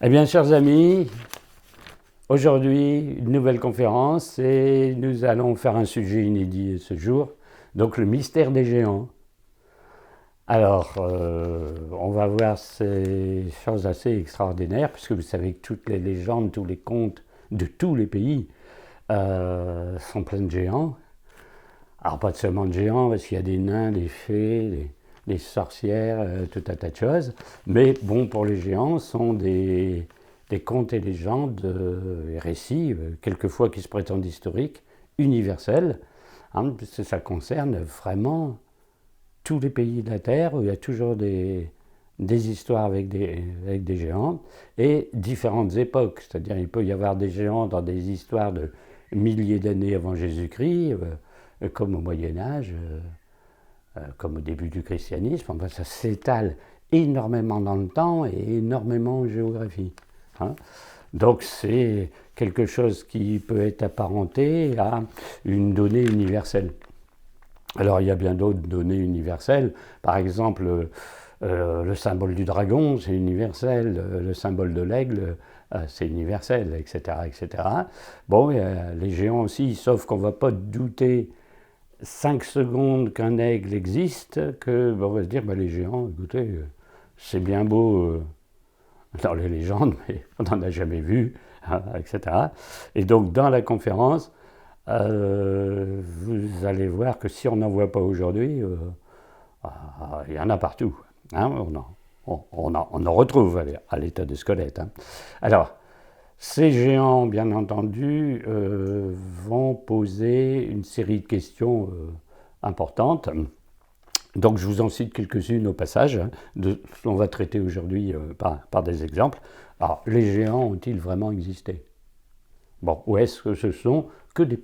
Eh bien, chers amis, aujourd'hui, une nouvelle conférence et nous allons faire un sujet inédit ce jour, donc le mystère des géants. Alors, on va voir ces choses assez extraordinaires, puisque vous savez que toutes les légendes, tous les contes de tous les pays sont pleins de géants. Alors, pas seulement de géants, parce qu'il y a des nains, des fées, des sorcières, tout un tas de choses. Mais bon, pour les géants, sont des contes et légendes, et récits, quelquefois qui se prétendent historiques, universels, hein, puisque ça concerne vraiment tous les pays de la Terre, où il y a toujours des histoires avec des géants, et différentes époques. C'est-à-dire il peut y avoir des géants dans des histoires de milliers d'années avant Jésus-Christ, comme au Moyen-Âge, comme au début du christianisme. Enfin, ça s'étale énormément dans le temps et énormément en géographie, hein. Donc c'est quelque chose qui peut être apparenté à une donnée universelle. Alors il y a bien d'autres données universelles. Par exemple, le symbole du dragon, c'est universel. Le symbole de l'aigle, c'est universel, etc., etc. Bon, les géants aussi, sauf qu'on ne va pas douter 5 secondes qu'un aigle existe, que on va se dire, les géants, écoutez, c'est bien beau dans les légendes, mais on n'en a jamais vu, hein, etc. Et donc dans la conférence, vous allez voir que si on n'en voit pas aujourd'hui, il y en a partout, hein, on en retrouve à l'état de squelette, hein. Alors, ces géants, bien entendu, vont poser une série de questions importantes. Donc je vous en cite quelques-unes au passage, hein, on va traiter aujourd'hui par des exemples. Alors, les géants ont-ils vraiment existé? Bon, ou est-ce que ce sont que des